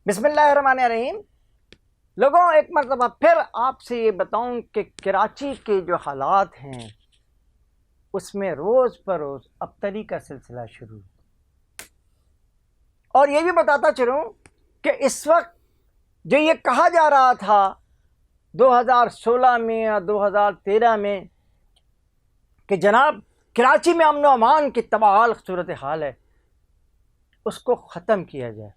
بسم اللہ الرحمن الرحیم۔ لوگوں، ایک مرتبہ پھر آپ سے یہ بتاؤں کہ کراچی کے جو حالات ہیں اس میں روز پر روز ابتری کا سلسلہ شروع، اور یہ بھی بتاتا چلوں کہ اس وقت جو یہ کہا جا رہا تھا 2016 میں یا 2013 میں کہ جناب کراچی میں امن و امان کی تباہ صورتحال ہے، اس کو ختم کیا جائے۔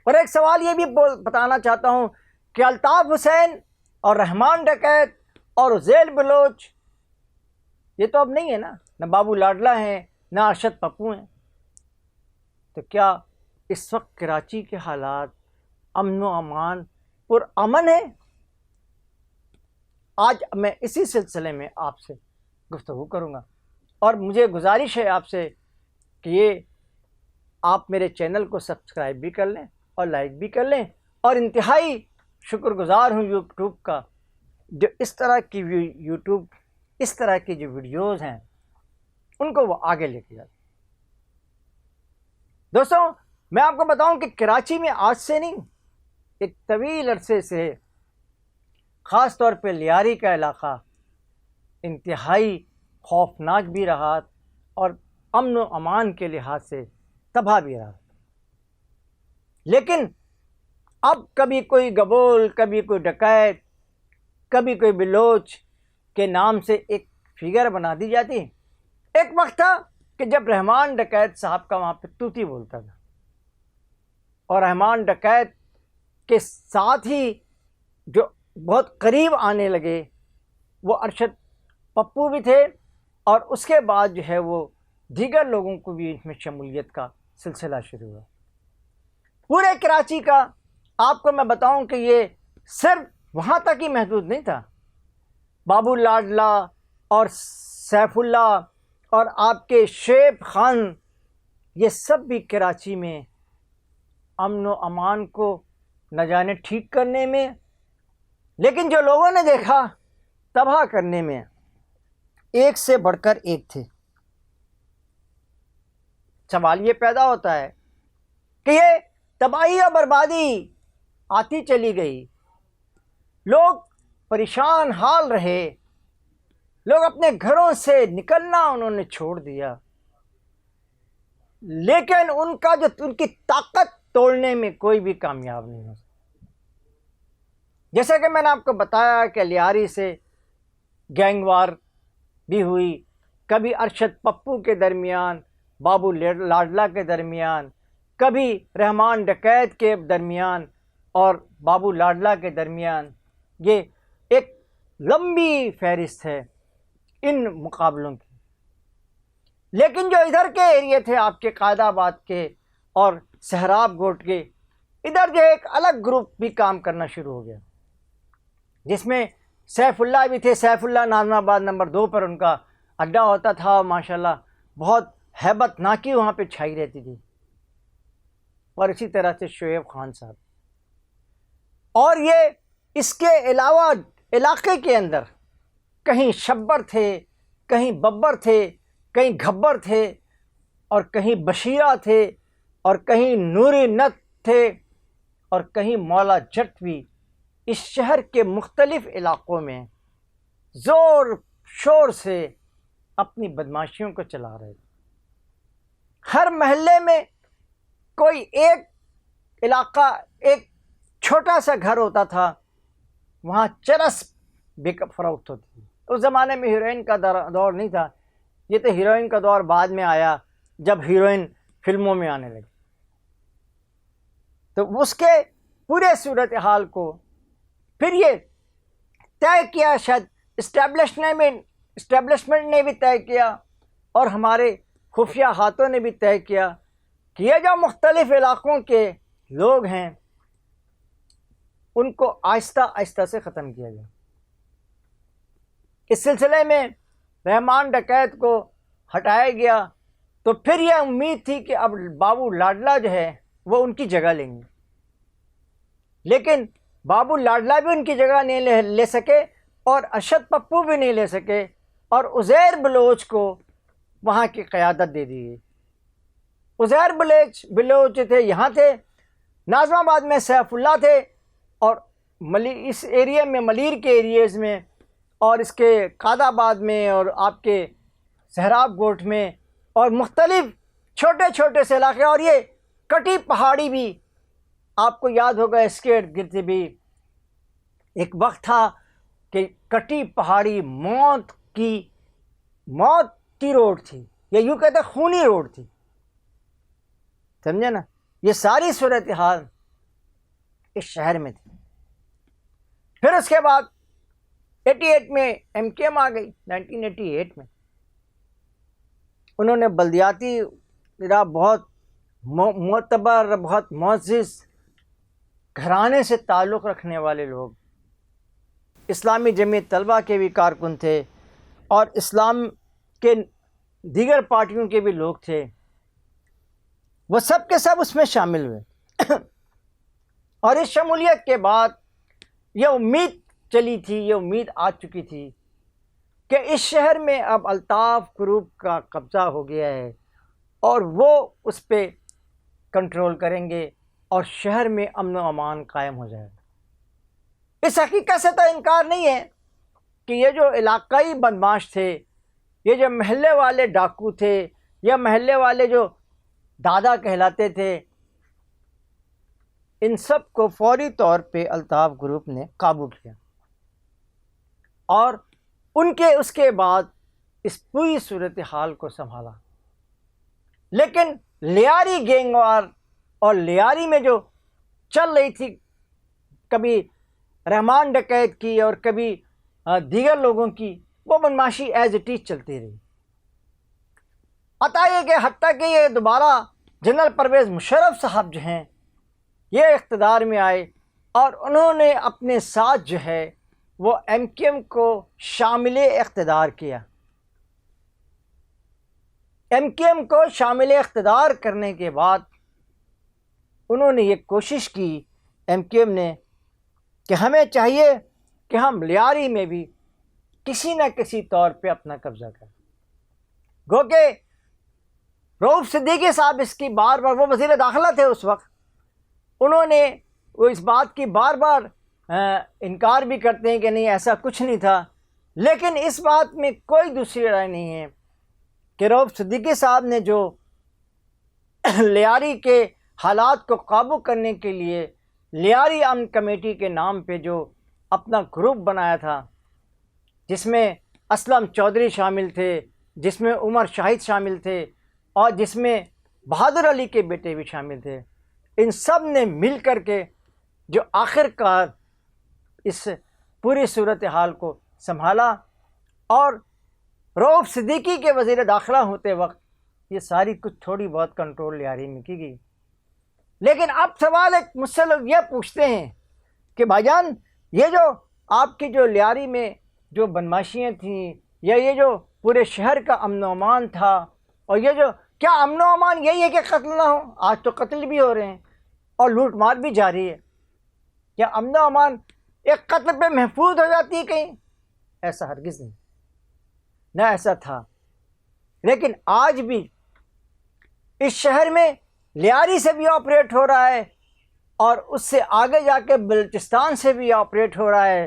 اور ایک سوال یہ بھی بتانا چاہتا ہوں کہ الطاف حسین اور رحمان ڈکیت اور عزیر بلوچ یہ تو اب نہیں ہے نا، نہ بابو لاڈلا ہیں نہ ارشد پپو ہیں، تو کیا اس وقت کراچی کے حالات امن و امان پر امن ہے؟ آج میں اسی سلسلے میں آپ سے گفتگو کروں گا، اور مجھے گزارش ہے آپ سے کہ یہ آپ میرے چینل کو سبسکرائب بھی کر لیں اور لائک بھی کر لیں، اور انتہائی شکر گزار ہوں یوٹیوب کا جو اس طرح کی جو ویڈیوز ہیں ان کو وہ آگے لے کے جاتے۔ دوستوں، میں آپ کو بتاؤں کہ کراچی میں آج سے نہیں، ایک طویل عرصے سے خاص طور پہ لیاری کا علاقہ انتہائی خوفناک بھی رہا اور امن و امان کے لحاظ سے تباہ بھی رہا، لیکن اب کبھی کوئی گبول، کبھی کوئی ڈکیت، کبھی کوئی بلوچ کے نام سے ایک فگر بنا دی جاتی۔ ایک وقت تھا کہ جب رحمان ڈکیت صاحب کا وہاں پہ طوطی بولتا تھا، اور رحمان ڈکیت کے ساتھ ہی جو بہت قریب آنے لگے وہ ارشد پپو بھی تھے، اور اس کے بعد جو ہے وہ دیگر لوگوں کو بھی اس میں شمولیت کا سلسلہ شروع ہوا۔ پورے کراچی کا آپ کو میں بتاؤں کہ یہ صرف وہاں تک ہی محدود نہیں تھا۔ بابو لاڈلا اور سیف اللہ اور آپ کے شعیب خان، یہ سب بھی کراچی میں امن و امان کو نہ جانے ٹھیک کرنے میں، لیکن جو لوگوں نے دیکھا تباہ کرنے میں ایک سے بڑھ کر ایک تھے۔ سوال یہ پیدا ہوتا ہے کہ یہ تباہی اور بربادی آتی چلی گئی، لوگ پریشان حال رہے، لوگ اپنے گھروں سے نکلنا انہوں نے چھوڑ دیا، لیکن ان کی طاقت توڑنے میں کوئی بھی کامیاب نہیں ہو سکتا۔ جیسا کہ میں نے آپ کو بتایا کہ لیاری سے گینگ وار بھی ہوئی، کبھی ارشد پپو کے درمیان، بابو لاڈلا کے درمیان، کبھی رحمان ڈکیت کے درمیان اور بابو لاڈلا کے درمیان۔ یہ ایک لمبی فہرست ہے ان مقابلوں کی، لیکن جو ادھر کے ایریے تھے آپ کے قائد آباد کے اور سہراب گوٹ کے، ادھر جو ایک الگ گروپ بھی کام کرنا شروع ہو گیا، جس میں سیف اللہ بھی تھے۔ سیف اللہ ناظم آباد نمبر 2 پر ان کا اڈا ہوتا تھا، اور ماشاءاللہ بہت ہیبت ناکی وہاں پہ چھائی رہتی تھی، اور اسی طرح سے شعیب خان صاحب، اور یہ اس کے علاوہ علاقے کے اندر کہیں شبر تھے، کہیں ببر تھے، کہیں گھبر تھے، اور کہیں بشیرہ تھے، اور کہیں نوری نت تھے، اور کہیں مولا جٹ بھی اس شہر کے مختلف علاقوں میں زور شور سے اپنی بدماشیوں کو چلا رہے تھے۔ ہر محلے میں کوئی ایک علاقہ، ایک چھوٹا سا گھر ہوتا تھا، وہاں چرس فروخت ہوتی تھی۔ اس زمانے میں ہیروئن کا دور نہیں تھا، یہ تو ہیروئن کا دور بعد میں آیا جب ہیروئن فلموں میں آنے لگی، تو اس کے پورے صورتحال کو پھر یہ طے کیا، شاید اسٹیبلشمنٹ نے بھی طے کیا، اور ہمارے خفیہ ہاتھوں نے بھی طے کیا کہ یہ جو مختلف علاقوں کے لوگ ہیں ان کو آہستہ آہستہ سے ختم کیا گیا۔ اس سلسلے میں رحمان ڈکیت کو ہٹایا گیا، تو پھر یہ امید تھی کہ اب بابو لاڈلا جو ہے وہ ان کی جگہ لیں گے، لیکن بابو لاڈلا بھی ان کی جگہ نہیں لے سکے، اور ارشد پپو بھی نہیں لے سکے، اور عزیر بلوچ کو وہاں کی قیادت دے دی گئی۔ عزیر بلوچ تھے، یہاں تھے، ناظم آباد میں سیف اللہ تھے، اور اس ایریے میں ملیر کے ایریز میں، اور اس کے قاد آباد میں، اور آپ کے سہراب گوٹ میں، اور مختلف چھوٹے چھوٹے سے علاقے، اور یہ کٹی پہاڑی بھی آپ کو یاد ہوگا، اس کے ارد گرد بھی ایک وقت تھا کہ کٹی پہاڑی موت کی روڈ تھی، یا یوں کہتے خونی روڈ تھی، سمجھے نا؟ یہ ساری صورتحال اس شہر میں تھی۔ پھر اس کے بعد 88 میں ایم کیو ایم آ گئی، 1988 میں انہوں نے بلدیاتی بہت معتبر، بہت معزز گھرانے سے تعلق رکھنے والے لوگ، اسلامی جمعیت طلبہ کے بھی کارکن تھے، اور اسلام کے دیگر پارٹیوں کے بھی لوگ تھے، وہ سب کے سب اس میں شامل ہوئے۔ اور اس شمولیت کے بعد یہ امید چلی تھی، یہ امید آ چکی تھی کہ اس شہر میں اب الطاف گروپ کا قبضہ ہو گیا ہے، اور وہ اس پہ کنٹرول کریں گے، اور شہر میں امن و امان قائم ہو جائے گا۔ اس حقیقت سے تو انکار نہیں ہے کہ یہ جو علاقائی بدماش تھے، یہ جو محلے والے ڈاکو تھے، یا محلے والے جو دادا کہلاتے تھے، ان سب کو فوری طور پہ الطاف گروپ نے قابو کیا، اور اس کے بعد اس پوری صورتحال کو سنبھالا۔ لیکن لیاری گینگ وار، اور لیاری میں جو چل رہی تھی، کبھی رحمان ڈکیت کی اور کبھی دیگر لوگوں کی، وہ بدماشی ایز اٹ از چلتی رہی۔ بتائیے کہ حتیٰ کہ یہ دوبارہ جنرل پرویز مشرف صاحب جو ہیں، یہ اقتدار میں آئے، اور انہوں نے اپنے ساتھ جو ہے وہ ایم کیو ایم کو شامل اقتدار کیا۔ ایم کیو ایم کو شامل اقتدار کرنے کے بعد انہوں نے یہ کوشش کی، ایم کیو ایم نے، کہ ہمیں چاہیے کہ ہم لیاری میں بھی کسی نہ کسی طور پہ اپنا قبضہ کریں۔ گو کہ رؤوف صدیقی صاحب اس کی بار بار، وہ وزیر داخلہ تھے اس وقت، انہوں نے وہ اس بات کی بار بار انکار بھی کرتے ہیں کہ نہیں ایسا کچھ نہیں تھا، لیکن اس بات میں کوئی دوسری رائے نہیں ہے کہ رؤوف صدیقی صاحب نے جو لیاری کے حالات کو قابو کرنے کے لیے لیاری امن کمیٹی کے نام پہ جو اپنا گروپ بنایا تھا، جس میں اسلم چودھری شامل تھے، جس میں عمر شاہد شامل تھے، اور جس میں بہادر علی کے بیٹے بھی شامل تھے، ان سب نے مل کر کے جو آخر کار اس پوری صورتحال کو سنبھالا، اور رؤوف صدیقی کے وزیر داخلہ ہوتے وقت یہ ساری کچھ تھوڑی بہت کنٹرول لیاری میں کی گئی۔ لیکن اب سوال ایک مجھ سے لوگ یہ پوچھتے ہیں کہ بھائی جان، یہ جو آپ کی جو لیاری میں جو بدماشیاں تھیں، یا یہ جو پورے شہر کا امن و امان تھا، اور یہ جو کیا امن و امان یہی ہے کہ قتل نہ ہو؟ آج تو قتل بھی ہو رہے ہیں اور لوٹ مار بھی جاری ہے۔ کیا امن و امان ایک قتل پہ محفوظ ہو جاتی ہے کہیں؟ ایسا ہرگز نہیں، نہ ایسا تھا۔ لیکن آج بھی اس شہر میں لیاری سے بھی آپریٹ ہو رہا ہے، اور اس سے آگے جا کے بلوچستان سے بھی آپریٹ ہو رہا ہے،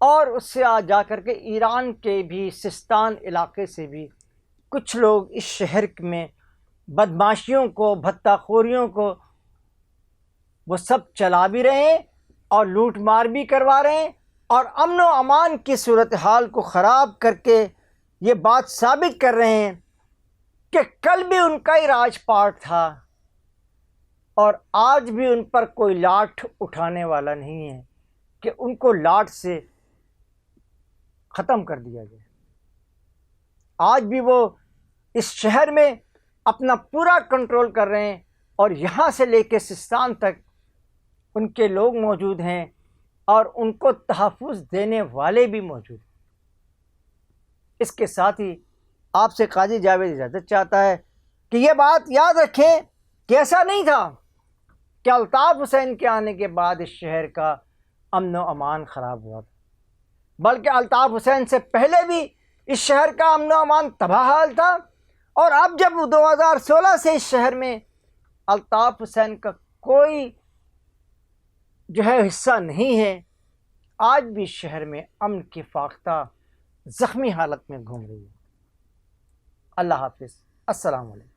اور اس سے جا کر کے ایران کے بھی سستان علاقے سے بھی کچھ لوگ اس شہر میں بدماشیوں کو، بھتہ خوریوں کو وہ سب چلا بھی رہے ہیں، اور لوٹ مار بھی کروا رہے ہیں، اور امن و امان کی صورتحال کو خراب کر کے یہ بات ثابت کر رہے ہیں کہ کل بھی ان کا ہی راج پاٹ تھا، اور آج بھی ان پر کوئی لاٹھ اٹھانے والا نہیں ہے کہ ان کو لاٹھ سے ختم کر دیا جائے۔ آج بھی وہ اس شہر میں اپنا پورا کنٹرول کر رہے ہیں، اور یہاں سے لے کے سستان تک ان کے لوگ موجود ہیں، اور ان کو تحفظ دینے والے بھی موجود ہیں۔ اس کے ساتھ ہی آپ سے قاضی جاوید اجازت چاہتا ہے کہ یہ بات یاد رکھیں کہ ایسا نہیں تھا کہ الطاف حسین کے آنے کے بعد اس شہر کا امن و امان خراب ہوا تھا، بلکہ الطاف حسین سے پہلے بھی اس شہر کا امن و امان تباہ حال تھا، اور اب جب 2016 سے اس شہر میں الطاف حسین کا کوئی جو ہے حصہ نہیں ہے، آج بھی شہر میں امن کی فاختہ زخمی حالت میں گھوم رہی ہے۔ اللہ حافظ، السلام علیکم۔